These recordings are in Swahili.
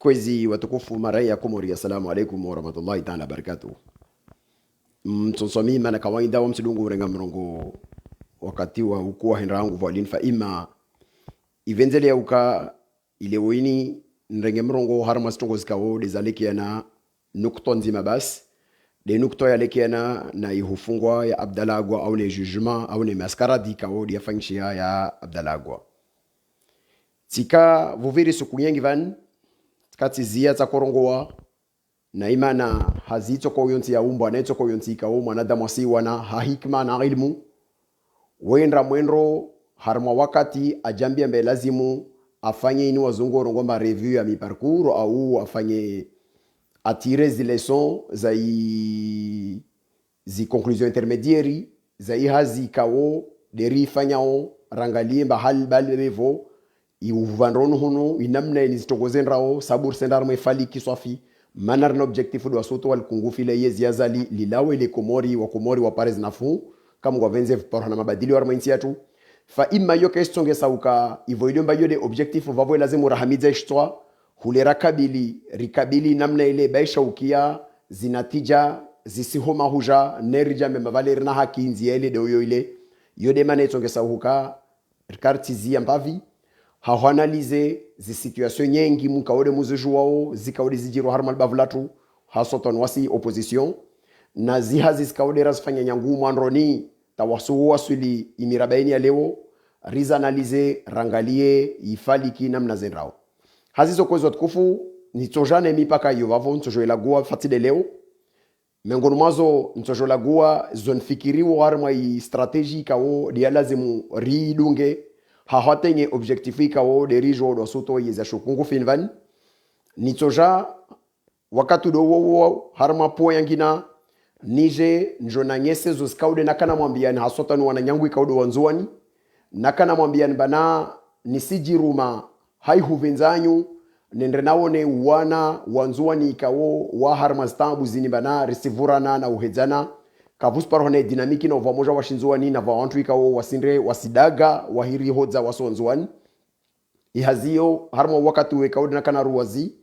Kwezi watukufu marai ya Komori, assalamu alaikum warahmatullahi ta'ala barakatuh. Mtsonsomi mana kawaida wa msidungu urenga mrongo wakati wa ukuwa henrangu valin fa ima ivenzele ya uka ilewini nrenge mrongo harma stongo zikawo dezalekiana nukto nzima bas de nukto ya lekiana na ihufungwa ya Abdalagwa au ne jugement au ne maskaradi kawo dia fangshia ya Abdalagwa. Tika vuviri sukunyengi van kati zia za korongoa na imana hazito kwa uyonti ya umbo aneto kwa uyonti ka mwanadamu asiwana hahikma na ilmu wendra mwenro harma wakati ajambia mbe lazimu afanye inu wazungu rongomba review ya mi parcours au afanye attirer zi leçons zi conclusion intermédiaire za hazi kawo deri fanyao rangalie mba hal balbevo iuvandronu hunu inamna inizitogozenrao sabur sendarme fali kiswafi manar na objectif do asoto wal kungufi le yezi yazali lilawe le komori wa pares nafu kama kwa venze par na mabadili wa mainsi yatu fa imma yo kestonge sauka ivoido mba yode objectif vavo lazimu rahamiza histoire hulera rikabili namna ile baisha ukia zinatija zisihoma huja nerija memavaler na haki nziele de yo ile yode mane tonge sauka kartizia mbavi hawanalize zi situation nyengi mukaode muzujuwao zikaode zijiro harmal bavlatu hasoton wasi opposition na zihazi zikaode razifanya nyangu mwandroni tawasu wasuli imirabaini ya leo riza analize rangalie ifaliki namna zenrao hazizo kwezo tukufu nitojane mipaka yovavo ntojo ilagua fatide leo mengonu mazo ntojo lagua zone fikiriwo harma i strategie kao dia lazimu ridunge hahatenye objectifi kao derijo do soto yeza shokungu finvan nitoja wakati do wo harma po yangina nije njona nyese zo skaude nakana mwambiani hasota ni wananyangu ikaudo wanzuani nakana mwambiani bana nisijiruma haihuvenzanyu nendre naone wana wanzuani ikawo wa harma stambu zini bana resivurana na uhedzana kavus parone dinamiki na uvamoja washinzuani na vawantu ikawo wasindre wasidaga wahiri hodza wasonzuani ihazio harma wakati wekaudi na kana ruwazi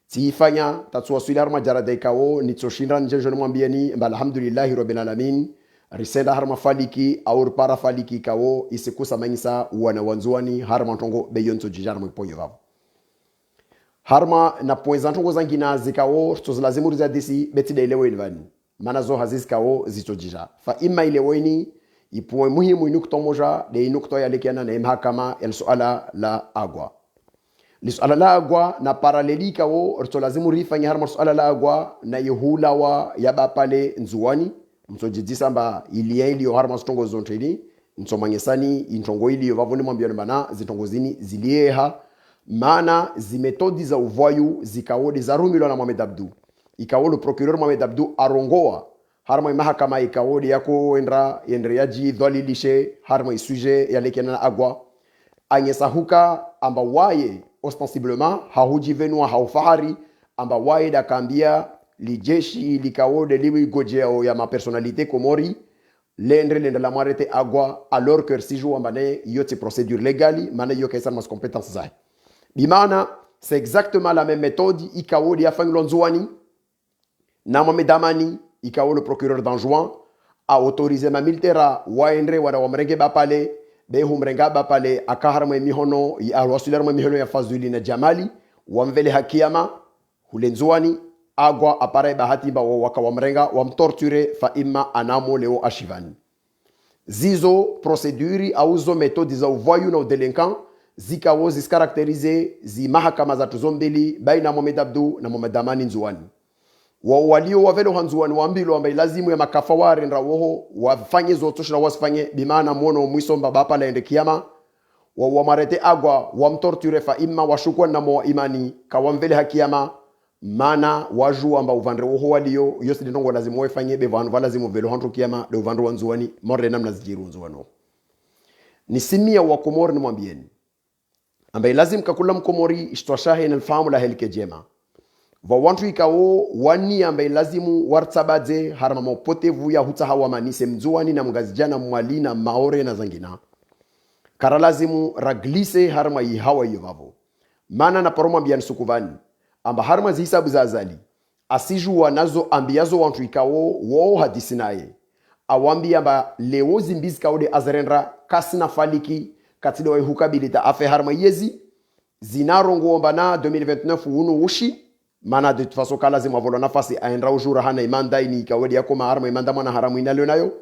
tiifanya tatsuwasuli harma jarada ikawo nitsoshinda njenjo mwambieni alhamdulillahi rabbil alamin risenda harma faliki au para faliki ikawo isikusa manyisa wana wanzuani harma ntongo beyonto jijarma iponyo vavo harma na poinza ntongo zangina zikawo tozlazimu riza disi betide ilewe ilvani manazo hazizikao zitojija fa ima ileweni ipuwe muhimu inukto moja de inukto ya lekiana na mahakama el suala la agwa li suala la agwa na paralelika wo lazimu rifanya harma suala la agwa na yehula wa yaba pale nzuwani mtojidisa mba iliyo harma stongo zonteni msomangesani intongo iliyo vavoni mwambia bana zitongozini zilieha maana zimetodi za uvoyu zikaodi za rumilo na Mohamed Abdou ikawo le procureur Mohamed Abdou arongoa harma mahakama ikawodi yako endre yaji dhalilishe harma isuje yalekena na agwa anyesa huka amba waye ostensiblement hahujivenwa haufahari amba waye dakambia lijeshi likawode liwi gojeo ya ma personnalité komori lendre la marete agwa alors que siju ambane yote procédure légale mana yoke mas compétences za bimana c'est exactement la même méthode ikawodi ya fanglonzwani na Damani ikawo le procureur d'Anjouan a autorisé ma militaire waendre wada wamrenge bapale be humrenga bapale akaharma mihono ya wasularma mihono ya fazuli na jamali wamvele hakiyama hulenzuani agwa apare bahati ba waka wamrenga wamtorture fa imma anamo leo ashivani zizo procedure au zo méthode za uvoyu na delinquant zikawo ziscaracteriser zi mahakama za tuzombeli baina Mohamed Abdou na Mohamed Damani nzuani walio wavelo hanzuani waambilo ambaye lazimu ya makafawari nra woho wafanye zotoshi na wasifanye bimana mwono mwiso mbaba laende kiyama wamarete agwa wamtorture fa imma washukwa na mwa imani kawamvele hakiyama mana waju amba uvandre woho walio yosi dinongo lazimu wafanye bevanu valazimu velo hantu kiyama de uvandre wanzuani morre namna zijiru wanzuano nisimia wa komori ni mwambieni ambaye lazim kakula mkomori ishtwashahe na alfahamu la helike jema va wantu ikawo wani ambaye lazimu wartabadze harma mopotevu ya huta hawa manise mzuani na mgazijana mwali na maore na zangina kara lazimu raglise harma hawa yovavo mana na paroma bian sukuvani amba harma zihisabu za azali asijua nazo ambiazo wantu ikao wao hadisi naye awambia amba leo zimbizi kaode azarendra kasina faliki katide wa hukabilita afe harma yezi zinarongo mbana 2029 unu ushi mana de façon kala zima volo nafasi aendra ujura hana imanda ini kawedi yako harma imanda mwana haramu inalio nayo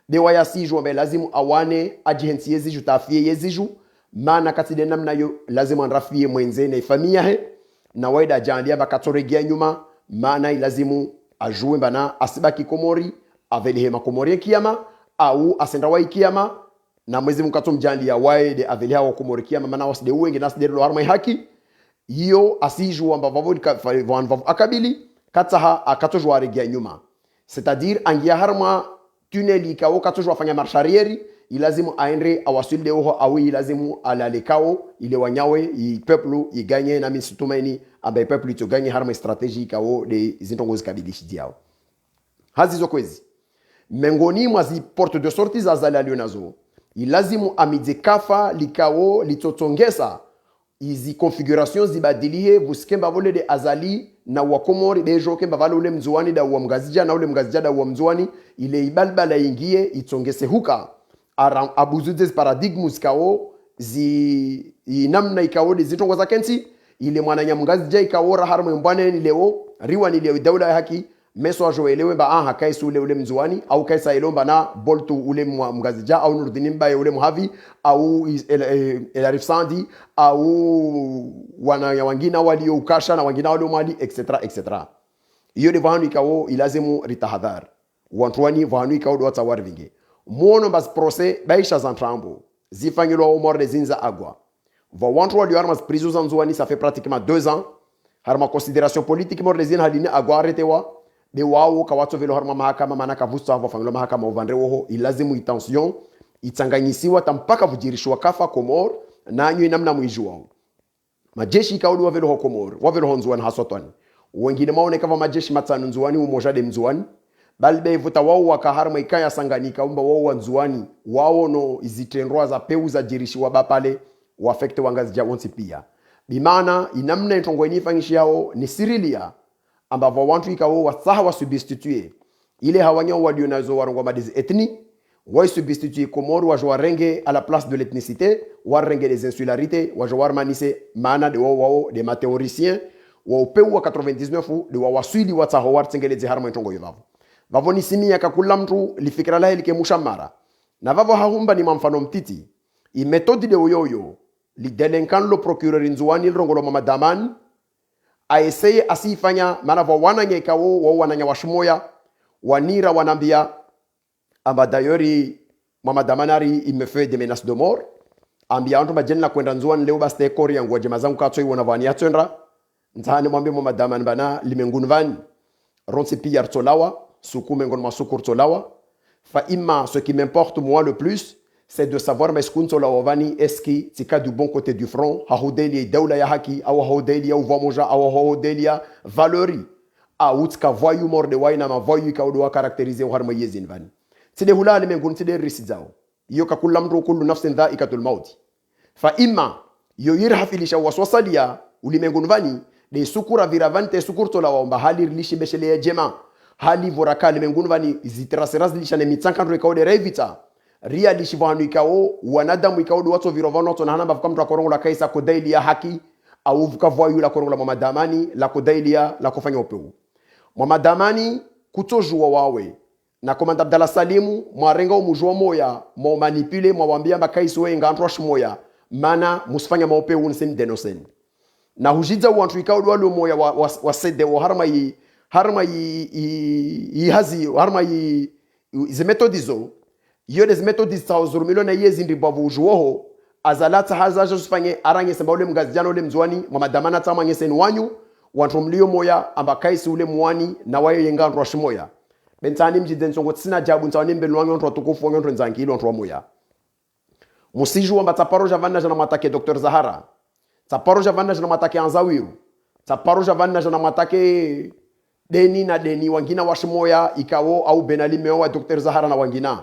de waya sijua mbe lazimu awane ajihensi yezi jutafie yezi ju mana katide namna yo lazimu anrafie mwenzene familia he na waida jandia bakatoregia nyuma maana ilazimu ajue mbana asibaki komori avelihe makomori kiyama au asenda wa kiyama na mwezi mkato mjandia waide aveliha wa komori kiyama maana waside uwenge naside lo harma haki hiyo asiju amba vavo akabili kataha akatojwa regia nyuma c'est-à-dire angia harma tuneli kao katojwa fanya marche arrière ilazimu aendre awasili oho au ilazimu alalekao ile wanyawe i peuple iganye na misitumeni amba peuple itoganye harma strategie kao de zintongozi kabilishi diao hazizo kwezi mengoni mwa zi porte de sortie za zala lionazo ilazimu amidekafa likao litotongesa izi configuration zibadilie buskemba vole de azali na wakomori bejo kemba vale ule mzuani da wa mgazija na ule mgazija da wa mzuani ile ibalbala ingie itongese huka abuzuze paradigmus kao zi namna ikao de zitongoza kenti ile mwananya mgazija ikawora harmo mbwane ni leo riwa ni leo daula ya haki meso ajoelewe ba aha kaisa ule mzuani au kaisa ilomba na boltu ule mgazija au nurdinimba ule muhavi au elarif sandi au wana wangina walio ukasha na wangina walio mali etc. Iyo de vahanu ikao ilazimu ritahadhar wantwani vahanu ikao do tsawar vinge mono bas procès baisha zantrambo zifanyilo au mort des zinza agwa va wantwa walio armas prisos nzuani ça fait pratiquement 2 ans harma considération politique mort des zin halini agwa aretewa de wao kawato velo harma mahakama maana kavusta hapo fangilo mahakama uvandre woho ilazimu intention itanganyisiwa tampaka vujirishwa kafa komor na anyo namna mwijua majeshi kaudi wa velo komor wa velo nzuani hasotani wengine maone kama majeshi matano nzuani umoja de mzuani balbe vuta wao wakaharma ikaya sanganika umba wao nzuani wao no izitendwa za peuza jirishwa bapale wa affect wangazi jawonsi pia bimana inamna itongweni fangishiao ni sirilia ambavo wantu ikao wasaha wa substituer ile hawanya walionazo warongo madizi ethnie wa substituer komoro wa joarenge à la place de l'ethnicité warenge des insularités wa joar manise mana de wao de mathéoriciens wa upeu wa 99 de wa waswidi wa taho wartengele harma itongo yevavo vavo ni simia kakula mtu lifikira la helike mushamara na vavo hahumba ni mfano mtiti i metodi de oyoyo li delinquant lo procureur nzuani rongolo mama daman aeseye asifanya maana vwa wananya ikao wa wananya washimoya wanira wanambia amba dayori mama damanari imefe de menace de mort ambia antu majenna kwenda nzuani leo baste kori yangu waje mazangu katoi wanavani atendra ntane mwambie mama daman bana limengunvani ronsi piyar tolawa sukume ngon masukur tolawa fa imma ce qui m'importe moi le plus c'est de savoir mais kuntola ovani eski tika du bon côté du front haudeli daula ya haki au haudeli au vamoja au haudeli valeri au tika voyu morde waina ma voyu ka do caractériser harma yezin vani tide hulali mengun tide risidao iyo ka kullu kullu nafsin dhaikatul maut fa imma yo yirhafilisha waswasalia ulimengun vani de sukura viravante sukurtola wa hali lishi beshele jema hali vorakali mengun vani zitraseras lisha ne mitsankan rekode revita ria lishivanu ikao wanadamu ikao do watu virovano to nahana bafuka mtu akorongo la kaisa kodaili ya haki au vukavoyu la korongo la mamadamani la kodaili ya la kufanya upeu mamadamani kutojua wawe na komanda Abdallah Salimu mwarenga umujua moya mo manipule mwambia makaisi we ngantwa moya mana musifanya maupeu unsim denosen na hujidza wantu ikao do walo moya wa sede wa harma yi hazi harma yi ze metodizo iyo des methodis tauzurumilo na yezi ndibavu ujuoho azalata hazajo sifanye aranye samba ule mgazijana ule mzwani mamadamana tama nyesen wanyu wantu mlio moya ambakaisi ule mwani na wayo yenga shimoya bentani mjiden songo tsina jabu ntawani mbelwangu onto tukufu onto nzangilo onto moya musiju amba taparo javana jana matake Dr Zahara taparo javana jana matake Anzawiru taparo javana jana matake deni wangina washimoya ikao au Benali mewa Dr Zahara na wangina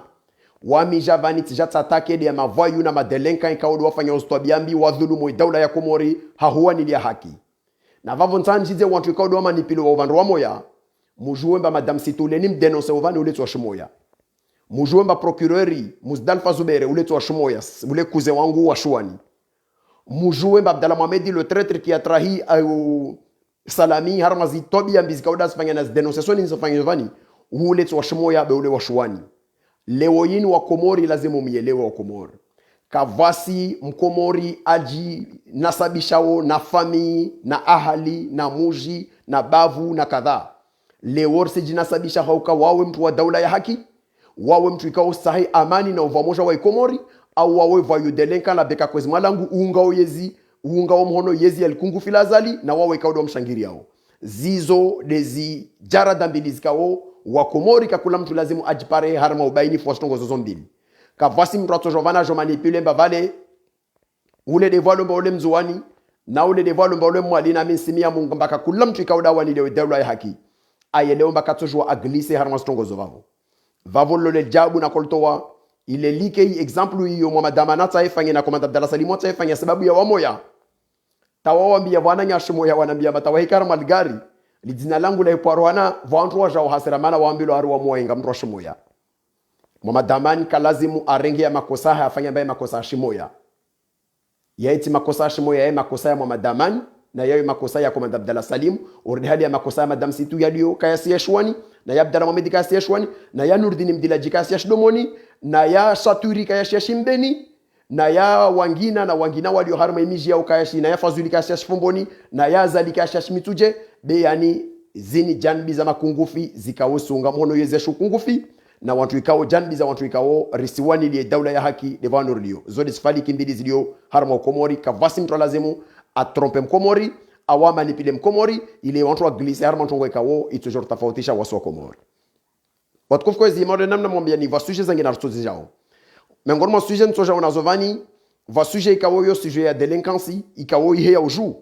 wami javani tijatake de mavoyu na madelenka ikao do wafanya ostwabiambi wa dhulumu daula ya Komori hahuwa nilia haki na vavo nsanjize wantu ikaudo manipilo wa vandu wa moya mujue mba madame Situleni mdenonse ovani ule twa shimoya mujue mba procureuri Muzdalfa Zubere ule twa shimoya ule kuze wangu wa shuani mujue mba Abdallah Mohamedi le traître qui a trahi au Salami harmazi tobi ambizika udas fanya nas dénonciation ni zofanya ovani ule twa shimoya be ule wa shuani leo yini wa Komori lazima mielewe wa Komori kavasi mkomori aji nasabishao na fami na ahali na muji na bavu na kadhaa leo sijinasabisha hauka wawe mtu wa daula ya haki wawe mtu ikao sahi amani na uvamoja wa Komori au wawe vayu delenka la beka kwezi malangu uungao yezi uungao mhono yezi alikungu filazali na wawe ikao mshangiri yao zizo dezi jara dambili zikao wa Komori kakula mtu lazimu ajipare harma ubaini fostongo zozo mbili kavasi mtu atojovana jo manipule mba vale ule devalo mba ule mzuani na ule devalo mba ule mwali na minsimia mungu mbaka kula mtu ikauda wani lewe deula ya haki ayeleo mbaka tojwa aglise harma stongo zo vavo lole jabu na koltowa ile like example hiyo mwamadama nata ifanye na komanda Abdallah Salimu ta ifanye sababu ya wamoya tawawambia bwana nyashimo ya wanambia matawahikara malgari lidina langu la iparwana vantu wa jao hasira mana waambilo haru wa moyenga mtu shimoya mwamadamani kalazimu arenge ya makosa afanye ambaye makosa shimoya yaiti makosa shimoya ya makosa ya mwamadamani na yayo makosa ya komanda Abdallah Salim urdi hali ya makosa ya madam Situ yaliyo kayasi ya shwani na ya Abdallah Mohamedi kayasi ya shwani na ya Nurdin Mdilaji kayasi ya shdomoni na ya Saturi kayasi ya shimbeni na ya wangina na wangina walio harma imiji ya ukayashi na ya Fazuli kayasi ya shifomboni na ya Zali kayasi ya shimituje be yani zini janbi za makungufi zikawosunga mhono yeze shukungufi na watu ikao janbi za watu ikao risiwani liye daula ya haki devano rilio zodi sifali kimbili zilio harma Komori kavasi mtu lazimu atrompe mkomori awama nipile mkomori ile watu wa glisse harma mtongo ikao itujor tafautisha waso Komori watukufu kwa hizi mode namna mwambia ni vasuje zangi na rutuzi jao mengoni mwa suje ntoja unazovani vasuje ikao yo suje ya delinquency ikao ihe ya uju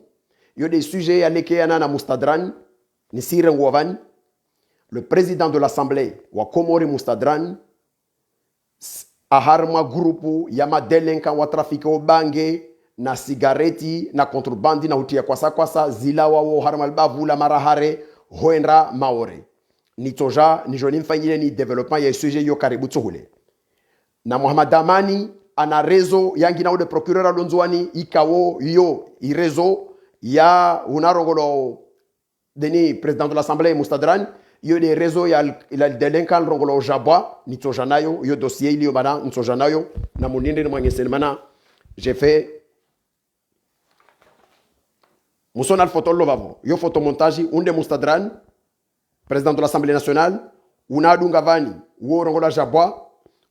yo de suje ya lekeana na mustadran ni sire ngwavani le président de l'assemblée wa Komori mustadran aharma grupu ya madelinquent wa trafiko bange na sigareti na kontrabandi na hutia kwasa zila wao harmal bavula marahare hoendra maore nitoja ni joni mfanyile ni development ya sujet yo karibu tsohule na Muhammad Amani ana rezo yangi na ule procureur alonzwani ikawo yo irezo ya unarongolo deni président de l'assemblée mustadran yo de rezo ya la delinquent rongolo jabwa nitoja nayo yo dossier ilio bana nitoja nayo na muninde mwangeseni mana j'ai fait Musona photo lovavo yo photomontage unde mustadran président de l'Assemblée nationale unadunga vani worongola jabwa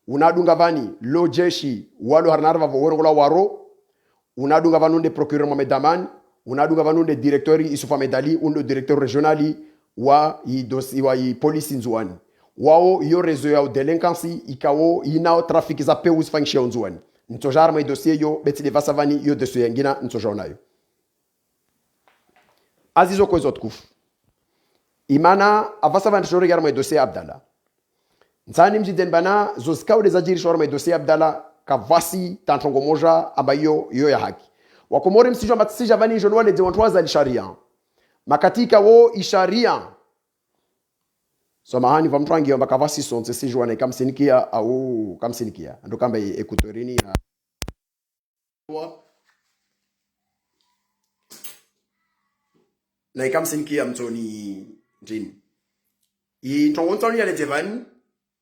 unadunga vani lo jeshi walo harnarva worongola waro unadunga vani unde procureur Mohamed Aman unadunga vani unde directeur Isufa Medali unde directeur régional wa dossier wa police nzuani wao yo rezo ya delinquency ikao inao trafic za peus function nzuani ntojar mai dossier yo betile vasavani yo dossier ngina ntojonayo azizo ko zotkufu imana avasa van shore gar mai dossier Abdallah nsani mjiden bana zoskau de zajiri shore mai dossier Abdallah kavasi tantongo moja ambayo yo ya haki wakomori msijwa matsija vani jonwa le deontwaza sharia makatika wo isharia samahani va mtwangi amba kavasi sonse sijwa na kamsinikia au kamsinikia ndo kamba ekutorini na na ikamsinkia mtoni njini ntongontoni ya letevani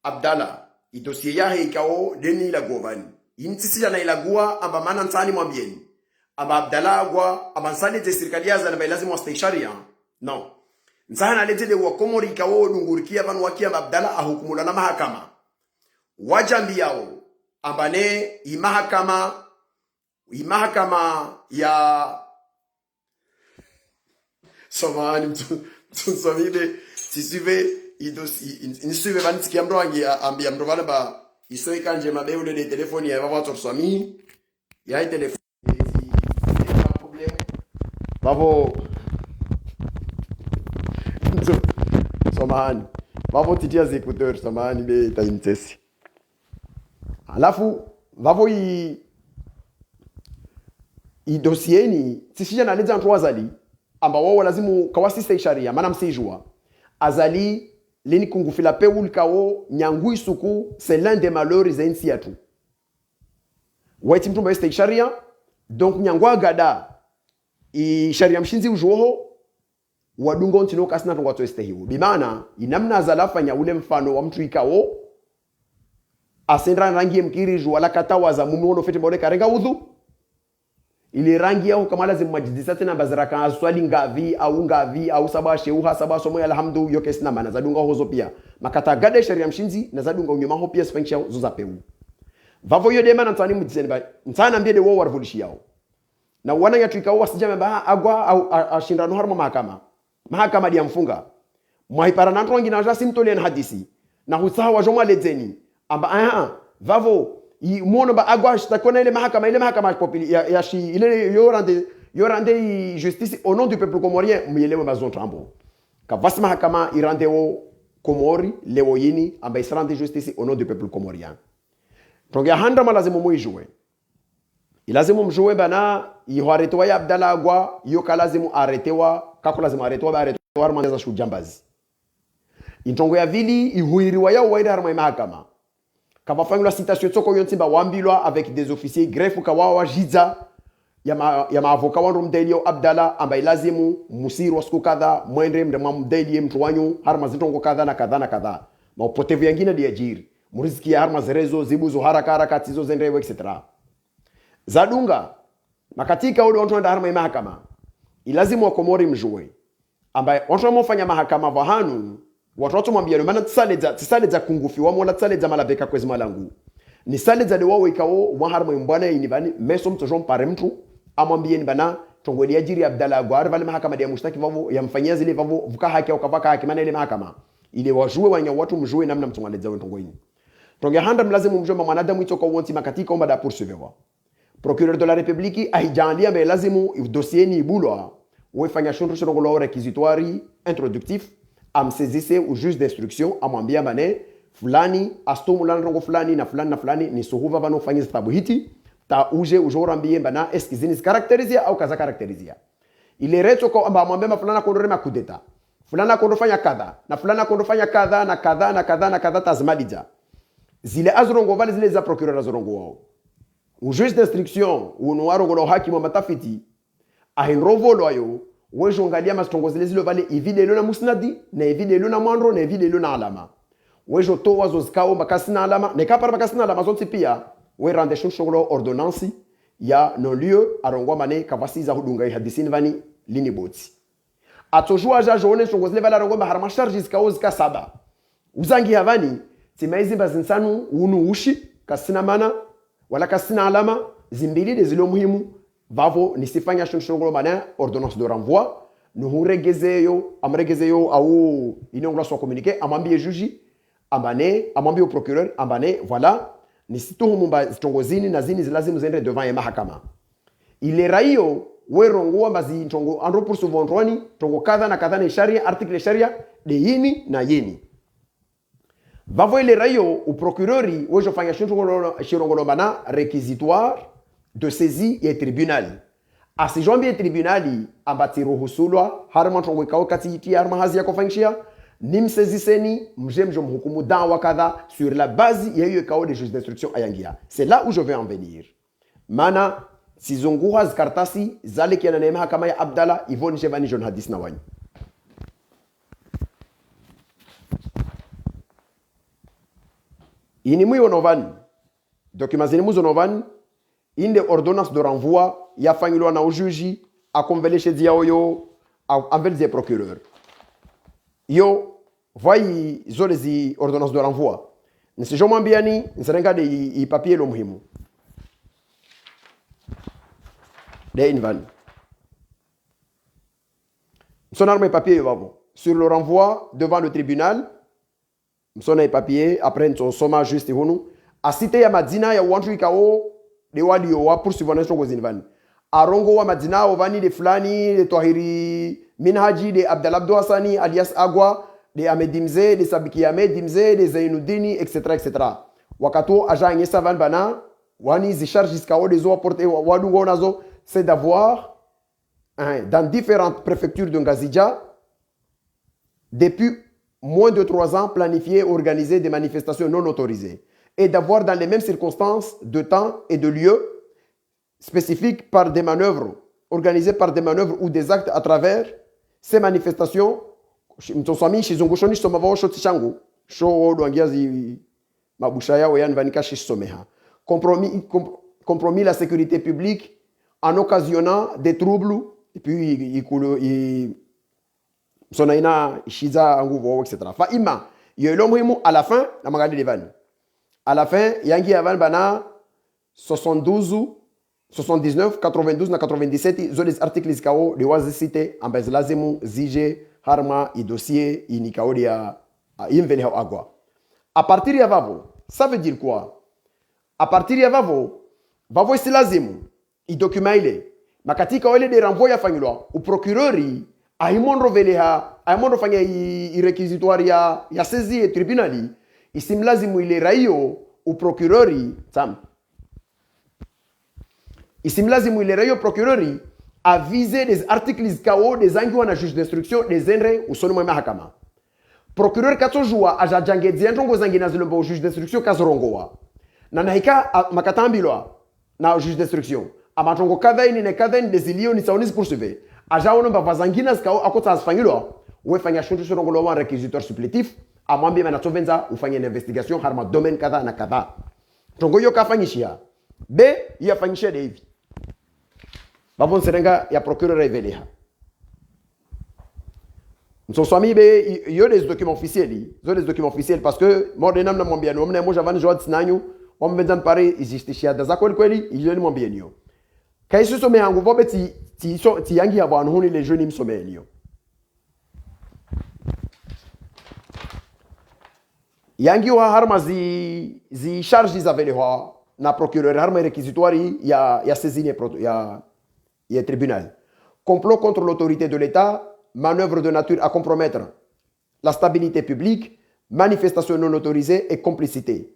Abdallah dossier yahe ikao deni la govani intisi na ilagua amba mana nsani mwambieni amba Abdallah agwa amba nsani de serikali yaza na lazima wastasharia no nsana letele wa Komori ikao dungurikia vanu wakia amba Abdallah ahukumula na mahakama wajambi yao amba ne imahakama ya samahani mtusomide sisive inisive vani sikia mdo wangi ambia mdo vale ba isoi kanje mabeule de telefoni ya watu tusami ya telefoni problem babo samahani babo titia zikuteur samahani be taimtesi alafu babo i dossier ni sisija na leza ntwazali amba wao lazimu kawasiste sharia maana msijua azali lini kungufila peul kawo nyangui suku c'est l'un des malheurs za insi yatu waiti mtu mbaiste sharia donc nyangwa gada i sharia mshinzi ujoho wadungo ntino kasina tongo toeste hiwo bimana inamna zalafanya ule mfano wa mtu ikawo asendra rangi mkiriju wala katawaza mumeono fete mbole karenga udhu ile rangi yao kama lazima majidisa tena bazaraka swali ngavi au saba sheuha saba somo alhamdu yoke sina maana zadunga hozo pia makata gade sharia mshinzi na zadunga unyuma ho pia sifangisha zoza peu vavo yo dema na ntani mudiseni ba ntana mbie de wo warvulishi yao na wana yatuika wasijame ba agwa au ashindano harma mahakama dia mfunga mwaipara na ntongi na jasi mtole na hadisi na husaha wa joma ledzeni amba vavo muono ba agwa shitakona ile mahakama populi ya shi ile yorande justice au nom du peuple comorien myelewe mazon trambo kavasi mahakama irandeo komori lewoyini amba israndi justice au nom du peuple comorien tongia handa malazimu muijue ilazimu mjue bana iharetwa ya Abdalla agwa yo kalazimu aretewa kako lazimu aretewa armanza shujambazi intongo ya vili ihuiriwa ya waida harma mahakama kavafanywa citation tsoko yontimba wambilwa avec des officiers greffe kawawa jiza ya maavoka wandu mdelio Abdalla amba ilazimu musiru siku kadha mwende mdema mdelie mtu wanyu harma zitongo kadha na kadha mapotevu yangine dia jiri muriziki ya harma zerezo zibuzo haraka tizo zendewe etc zadunga makatika ule watu wanda harma mahakama ilazimu wakomori mjue ambaye watu wamofanya mahakama vahanu watu mwambia maana tsale za kungufi wa mola tsale za malabeka kwezi malangu ni sale za dewa ikawo wa harma mbwana inibani meso mtojon pare mtu amwambie ni bana tongoli ajiri Abdalla agwar vale mahakama ya mushtaki vavo yamfanyia zile vavo vuka haki au kavaka haki maana ile mahakama ile wajue wanya watu mjue namna mtongaliza wentongoni tonge handa mlazimu mjue mwanadamu itoka wonti makatika omba da poursuivre procureur de la république ahijandia mais lazimu dossier ni bulwa wefanya shundu shirongolo réquisitoire introductif amsezise au juge d'instruction amwambia bane fulani astomulana rongo fulani na fulani ni suhuva vanofanya sababu hiti ta uje ujorambie bana eskizini caractérisé au kaza caractérisé ile reto ko amba amwambia fulana kondorema kudeta fulana kondofanya kadha na fulana kondofanya kadha na kadha tazmalija zile azrongo vale zile za procureur azrongo wao o juge d'instruction unuaro gola hakimu matafiti ahinrovolo ayo wejongalia mastongozi zile vale ivide lona musnadi na ivide lona mwandro na ivide lona alama wejo to wazo zikao makasina alama ne kapara makasina alama zonti pia we rande shongolo ordonnance ya non lieu arongwa mane kavasiza hudunga hadisini vani lini boti atojua ja jone shongozi zile vale arongwa harama charges zikao zika saba uzangi havani timaizi bazinsanu unu ushi kasina mana wala kasina alama zimbili de zilo muhimu vavo nisifanya shongolo mana ordonnance de renvoi nuhuregezeyo amregezeyo au inongla so communiquer amambie juge ambane amambie au procureur ambane voilà nisituhumu mba zitongozini na zini zilazimu zende devant ya mahakama ile raio werongo mbazi tongo andro poursuivre tongo kadha na kadha na sharia article sharia de yini na yini vavo ile raio au procureur wejo fanya shongolo mana réquisitoire de saisie ya tribunal asijombi tribunali ambati ruhusulwa harma tongo kao kati harma hazi ya kufanyishia nimseziseni mjemjo mhukumu dawa kadha sur la base ya hiyo kao de juge d'instruction ayangia c'est là où je vais en venir mana sizunguha zikartasi zale kiana na mahakama ya Abdalla ivoni jevani jon hadis na wanyu ini mwi onovani document muzo novani inde ordonnance de renvoi ya fanyilwa na ujuji akonveleshe dia oyo envers procureur yo vai zole zi ordonnance de renvoi nisijo mwambiani nserengade i papier lo muhimu de invan msonar mes papiers vavo sur le renvoi devant le tribunal msona i papier après nso soma juste hunu asite ya madina ya wantu ikao de wali yo wa poursuivre na stongo zinvan arongo wa madina o vani de fulani de Tahiri Minhaji de Abdalla Abdou Hassani alias Agwa de Ahmed Dimze de Sabiki Ahmed Dimze de Zainuddini etc wakato agent savan bana wani zi charges kao de zo apporter wadungo nazo c'est d'avoir dans différentes préfectures de Ngazidja, depuis moins de 3 ans, planifier et organiser des manifestations non autorisées et d'avoir dans les mêmes circonstances de temps et de lieu spécifiques par des manœuvres, organisées par des manœuvres ou des actes à travers ces manifestations. Compromis la sécurité publique en occasionnant des troubles et puis sonaina shiza nguvo etc. Fa ima yelo muhimu à la fin na magadi devani à la fin yangi yavan bana 72 79 92 na 97 zo les articles zikao de wazi cité ambazo lazimu zije harma i dossier inikao dia imveli ha agwa à partir ya vavo ça veut dire quoi à partir ya vavo si lazimu i document ile makatika wale de renvoi yafanyilwa u procureur aimondo veleha aimondo fanya i requisitoire ya saisie et tribunali isimlazimu ile raio u procureur tam isimlazimu ile raio procureur aviser des articles KO des angiwa na juge d'instruction des endre usoni mwa mahakama procureur katojua ajajange dientongo zangina zilombo juge d'instruction kazorongoa na naika makatambilwa na juge d'instruction amatongo kadhaini ne kadhaini desilio ni saunizi poursuivre ajaono mbavazangina zikao akota asfanyilwa wefanya shuntu shorongolo wa réquisitoire supplétif amwambie manatovenza ufanye investigation harma domaine kadha na kadha tongo yo kafanyishia be yafanyishia de hivi babon serenga ya procureur reveleha msoswami be yo des documents officiels parce que mordenam na mwambia no mna moja van joad sinanyu wambendan pare izistishia da zakoli kweli ile ni mwambie niyo kaisi some hangu vobe ti yangi abantu huni les jeunes msome niyo yangi wa harma zi charges aveleha na procureur harma réquisitoire ya saisine ya tribunal complot contre l'autorité de l'État manœuvre de nature à compromettre la stabilité publique manifestation non autorisée et complicité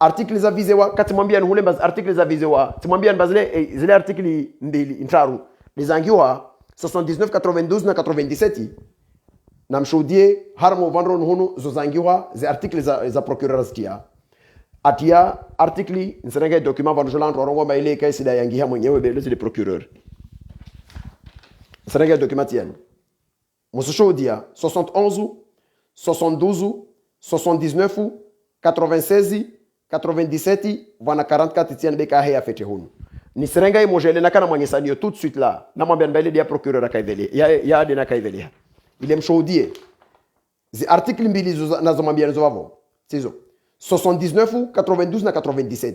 articles avisewa katimwambia hule baz articles avisewa timwambia bazile zile articles mbili intaru lizangiwa 79 92 na 97 na mshuhudie harmo vandron hunu zozangiwa ze articles za procureur stia atia article nserenge document vanjolan rorongo maile kaisi da yangiha mwenyewe bele zile procureur nserenge document yan mushuhudia 71 72 79 96 97 vana 44 tian beka haya fete hunu ni serenga imojele na kana mwenyesanio tout de suite là na mwambia mbele dia procureur akaivele ya de na kaivele ile mshuhudie zi article mbili nazo mwambia nazo wavo sizo 79 92 na 97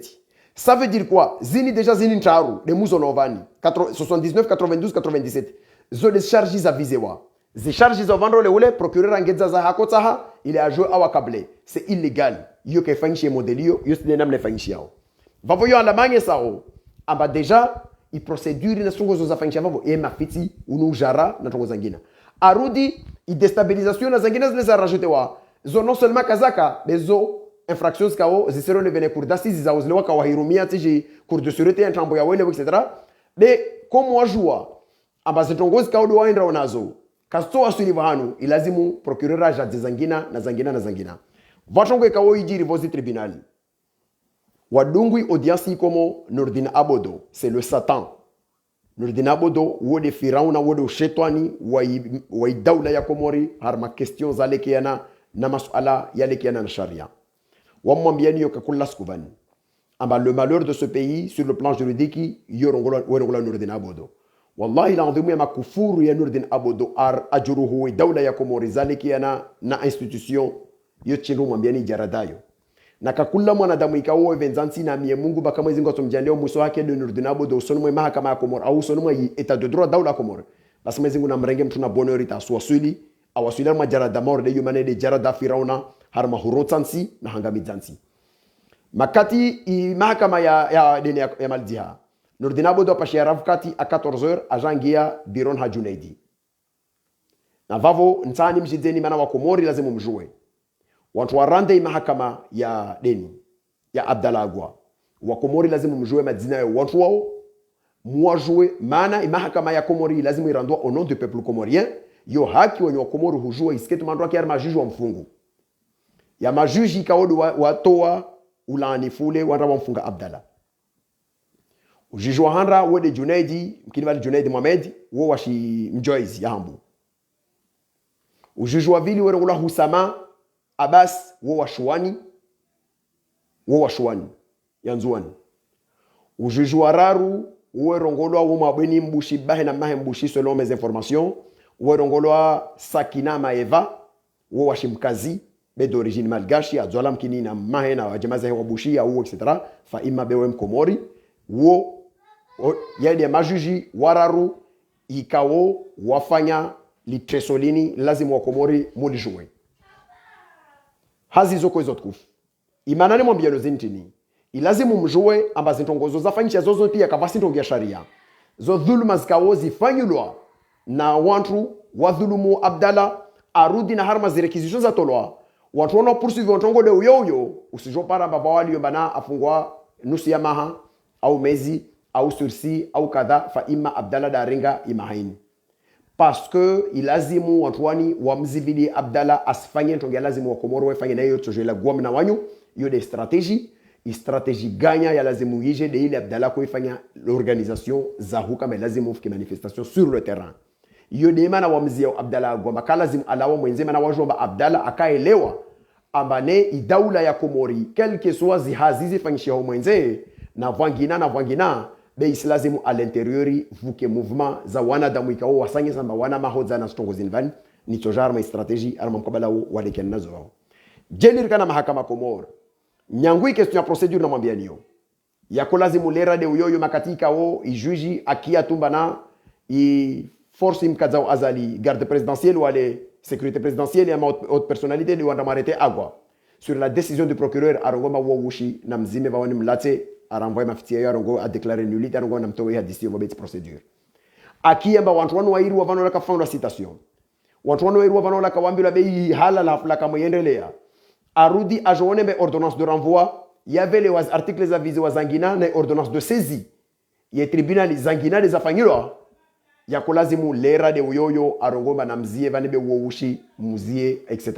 ça veut dire quoi zini déjà zini ntaru de muzo novani 79 92 97 zo les charges avisewa zi charges za vandro le ule procureur angeza za hakotsaha ile ajo awakable c'est illégal yo ke fanyishe modelio yo sine namne fanyishao vavo yo alamanye sao amba deja i procedure na songo zo zafanyisha vavo e mafiti unu jara na tongo zangina arudi i déstabilisation na zangina zile za rajoutewa zo non seulement kazaka bezo infractions kao zisero ne vene cour d'assises za uzlewa ka wahirumia tiji cour de sûreté entambo ya wele etc de comme wajua amba zitongozi kao do waendra nazo kasto asuni vahanu ilazimu procureur aja zangina na zangina vatongo kao ijiri vozi tribunal wadungwi audience como Nordin Abodo c'est le Satan Nordin Abodo wode firauna wode shetani wa daula ya Komori harma questions alekiana na masuala yalekiana na sharia wamwambiani yokakulla skuvani amba le malheur de ce pays sur le plan juridique yorongola Nordin Abodo wallahi la ndimu ya makufuru ya Nordin Abodo ajuruhu daula ya Komori zalekiana na institution yochindu mwambiani jaradayo na kakula mwanadamu ikawo evenzansi na mie Mungu baka mwezi ngoto mjaneo muso wake de Nordin Abodo usonu mwe mahakama ya Komori au usonu mwe etat de droit daula Komori basi mwezi nguna mrenge mtu na bonorita suwasuli awasuli ma jarada morde yumane de jarada firauna harma hurotsansi na hangamizansi makati i mahakama ya deni ya Maldiha Nordin Abodo apashia ravkati a 14h ajangia Biron Hajunaidi na vavo ntani mjideni mana wa Komori lazima mjue watu warande mahakama ya deni ya Abdalagwa wa Komori lazima mjue majina ya watu wao mwajue maana mahakama ya Komori lazima irandwa au nom du peuple comorien yo haki wenye wa Komori hujua isketi mandwa kia majuji wa mfungu ya majuji kaodo watoa ulaanifule wanda wa mfunga Abdallah ujijwa handra wede Junaidi mkini wali Junaidi Mohamed wo washi mjoizi ya hambu ujijwa vili were ngula Husama Abbas wo washuani yanzuani ujijwa raru uwerongolwa wumabweni mbushi bahe na mahe mbushi selon mes informations uwerongolwa Sakina Maeva wo washimkazi be d'origine malgache adzwala mkini na mahe na wajamaza hewa bushi au etc. fa ima bewe mkomori wo yadi ya majuji wararu ikawo wafanya litresolini lazima wakomori mulijue hazi zoko hizo tukufu imanane mwambiano zintini ilazimu mjue amba zintongozo zafanyisha zozo pia kavasi ntongia sharia zo dhuluma zikawo zifanyulwa na wantu wadhulumu Abdallah arudi na harma zirekizisho za tolwa watu wana poursuivre wantongo de uyoyo usijopara baba wali yobana afungwa nusu ya maha au mezi au sursi au kadha fa ima Abdallah daringa imahaini parce que ilazimu watu wani wamzivili Abdallah asifanye ntongia lazimu wakomoro wefanye na hiyo tojela gwamna wanyu hiyo de stratégie ganya ya lazimu yije de ile Abdallah kuifanya l'organisation za huka mais lazimu ufike manifestation sur le terrain hiyo de maana wamzia Abdallah gwamba kalazimu alawa mwenzema na wajomba Abdallah akaelewa ambane idaula ya Komori quelque soit zihazizi fanyishia mwenze na vangina be islazimu à l'intérieur vuke mouvement za wanadamu ikao wasanye samba wana mahodza na stongozi nvani ni tojarma stratégie arma mkabala wale kenazo wao jelir kana mahakama Komori nyangui question ya procedure na mwambia niyo yako lazimu lera de uyoyo makatika wo ijuji akia tumbana i force mkazao azali garde présidentielle ou les sécurité présidentielle et haute personnalité de wanda marete agwa sur la décision du procureur arongoma wo wushi na mzime bawani mlate aranvoye mafitia yo arongo a déclarer nullité arongo na mtowe hadisi yo beti procedure akiamba wantu wanu wairu wavano la kafanda citation wantu wanu wairu wavano la kawambila bei hala la kamoyendelea arudi ajoone be ordonnance de renvoi il y avait les articles avisés wa zangina na ordonnance de saisie ya tribunal zangina des afanyilwa ya kulazimu lera de uyoyo arongoma na mzie vanebe woushi muzie etc.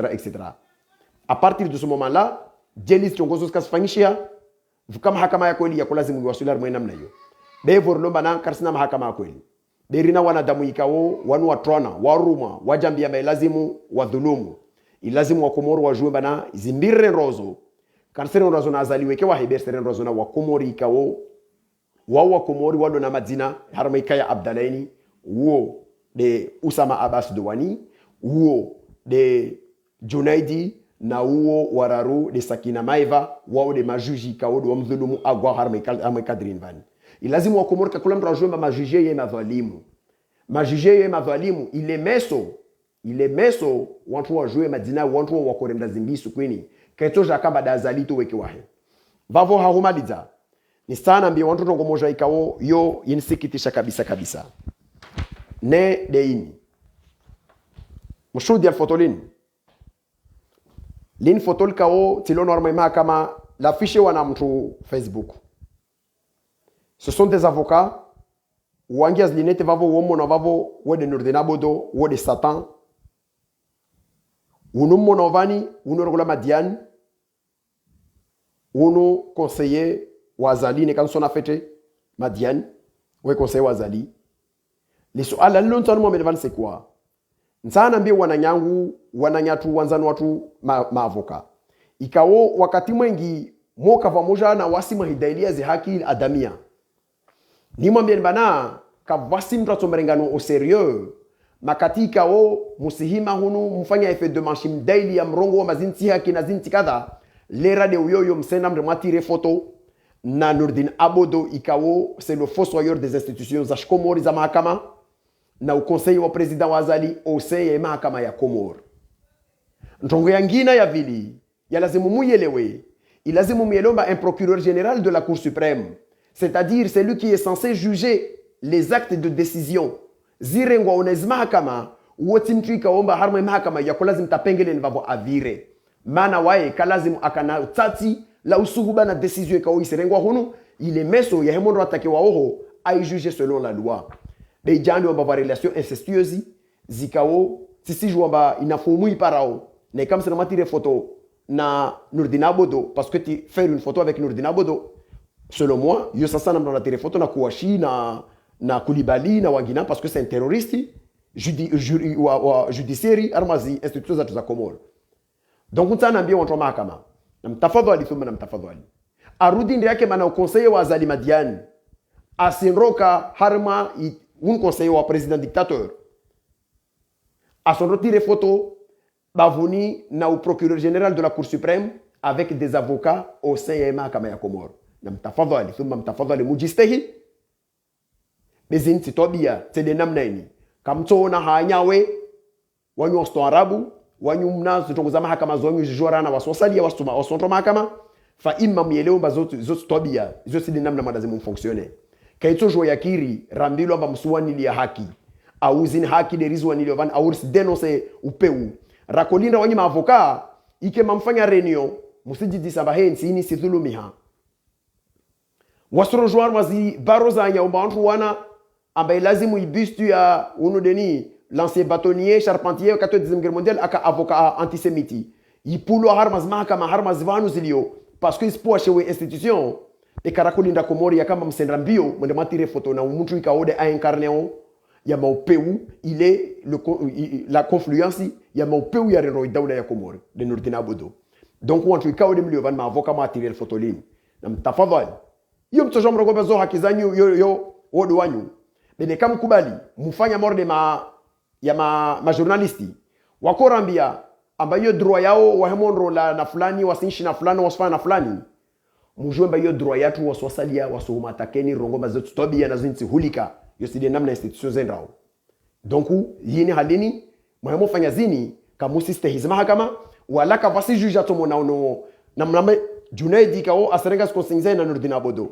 À partir de ce moment-là jelis tongozo skasfanyishia vuka mahakama ya kweli ya kulazimu wasular mwe namna hiyo bevor lomba na karsina mahakama ya kweli berina wanadamu ikao wanu watrona waruma wajambia lazimu wadhulumu ilazimu wakomoro wajue bana zimbire rozo kansere rozo na azaliweke wa hebersere rozo na wakomori ikao wao wakomori walo na madina harama ikaya Abdalaini wo de Usama Abbas Dowani wo de Junaidi na uo wararu de Sakina Maeva wao de majuji ikao de wamdhulumu agwa harama kadrin vani ilazimu wakomori kakula mrajue majuje ye madhalimu majuje ye madhalimu ile meso wantu wajue madina wantu wakore mdazimbisu kwini ketoja kamba dazalito weke wahe vavo hahumaliza ni sana mbia wantu tongo moja ikao yo yinsikitisha kabisa ne deini mshudi alfotolin lin fotol kao tilo normalement kama l'affiche wana mtu Facebook ce sont des avocats wangias linete vavo womo na vavo wode nordinabodo wode satan unu monovani unu regula madian unu conseiller wazali ne kan sona fete madian we conseiller wazali les suala lilontsana mo medvan c'est quoi nsana mbi wananyangu wananyatu wanzanu watu maavoka ikawo wakati mwengi moka pamoja na wasima hidailia zi haki adamia ni mwambie bana kavasi mtrato merengano au sérieux makatika o musihima hunu mfanya effet de manche mdaili ya mrongo wa mazinti haki na zinti kadha lera de uyoyo msena mrematire photo na Nurdin Abodo ikawo c'est le fossoyeur des institutions za Komori za mahakama na au conseil wa president wa Azali ose ya mahakama ya Komor ntongo yangina ya vili ya lazimu muyelewe ilazimu muyelomba un procureur général de la Cour suprême c'est-à-dire celui qui est censé juger les actes de décision zirengwa onezi mahakama woti mtu ikaomba harma mahakama ya kulazim tapengele nvavo avire mana wae kalazim akana tati la usuhuba na decision ikawo iserengwa hunu ile meso ya hemondo atake waoho a jugé selon la loi be jandi wamba va relation incestueuse zikao sisi wamba inafumu iparao na kama sana matire photo na Nurdin Abodo parce que tu faire une photo avec Nurdin Abodo selon moi yo sasa na mna tire photo na Kouachi na Koulibaly na wangina parce que c'est un terroriste judiciaire armazi institutions za Komoro. Donc mtana ambia watu mahakama na mtafadhali thumma na mtafadhali arudi ndi yake mana conseiller wa Azali Madiani asinroka harma un conseiller wa président dictateur asonro tire photo bavuni na au procureur général de la Cour suprême avec des avocats au sein ya mahakama ya Komoro. Na mtafadhali thumma mtafadhali mujistehi bezin titobia tede namna ini kamtona hanyawe wanyu ostarabu wanyu mnazo tongoza mahakama zonyu jijorana waswasalia wasonto mahakama fa imma mieleo bazotu tobia izo sidi namna madazimu fonctionner kaito jo yakiri rambilo amba msuwani li haki au zin haki de rizwani li van au denoncer upeu rakolinda wanyu maavoka ike mamfanya reunion musiji disamba hensi ini sidhulumiha wasoro joar wazi baroza nya umbantu wana ambaye lazimu ibistu ya uno deni l'ancien bâtonnier charpentier au 14e guerre mondiale aka avocat antisémite yipulo harmaz mahakama harmaz vanu zilio parce que ispo chewe institution e karakolinda Komori ya kama msendra mbio mwende matire photo na mtu ikaode a incarné ya maupeu il est la confluence ya maupeu ya rero daula ya Komori de Nurdin Abodo. Donc wantu ikaode mlio van ma avocat matire photo lini na mtafadhali hiyo mtojo mrogoba zo haki zanyu yo wodo wanyu bene kama kubali mufanya morde ma journalisti wakorambia amba hiyo droit yao wahemondro la na fulani wasinshi na fulani wasfana na fulani mujomba hiyo droit yatu waswasalia wasoma takeni rongoma zetu tobia na zinti hulika yo sidi namna institution zendrao. Donc yini halini mwemo fanya zini kama system mahakama wala ka vasi juge atomo na ono namna Junaidi kao aserenga skosingze na Nurdin Abodo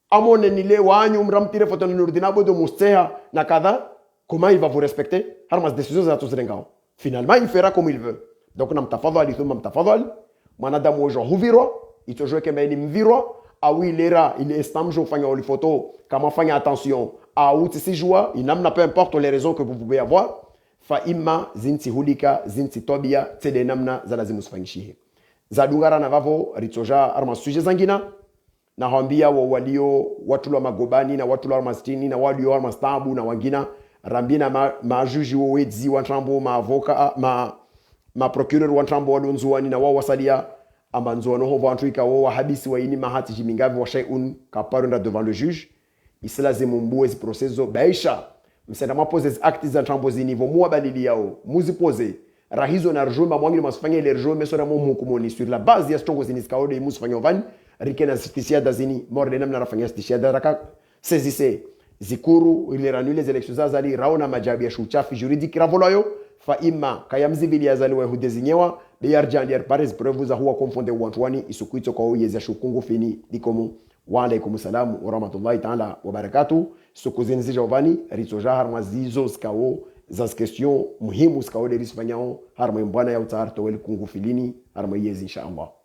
amone nile wanyu mramtire photo na Nurdin Abodo musteha na kadha. Comment il va vous respecter? Harmas décisions za tuzrengao. Finalement, il fera comme il veut. Donc na mtafadhali thumma mtafadhali mwanadamu wojo huvirwa itojoe kama ni mvirwa au ilera ile estamjo fanya oli photo kama fanya attention au tisijua inamna peu importe les raisons que vous pouvez avoir fa imma zinti hulika zinti tobia tede namna za lazimu sifanyishie za dungara na vavo ritoja arma suje zangina na hambia walio watu wa magobani na watu wa mastini na walio wa mastabu na wangina rambina majuji wezi wantrambo maavoka ma procureur wantrambo wadonzuani na wao wasalia amanzo no ho vantuika wao wahabisi wa ini mahati jimingavi wa shay'un kaparunda devant le juge islazimu mbuezi proceso baisha msenda mapose actes za trambo zini vo muwa badili yao muzipose rahizo na rjoma mwangi masifanya ile rjoma mesora mo hukumoni sur la base ya stongo zini skaode musifanya van rikena justicia dazini morde namna rafanya justicia daraka sezise zikuru ile ranule les élections azali raona majabi ya shuchafi juridique ravoloyo fa imma kayamzibili yazaliwa hudezinyewa beyarjandier pares preuve za huwa konfonde wantwani isukuito kwa uyeza shukungu fini dikomu wa alaykum salam wa rahmatullahi ta'ala wa barakatuh sukuzeni zijovani rizoja harma zizo skawo za question muhimu skawo de risfanyao harma mbwana ya utar towel kungu filini harma yezi inshallah.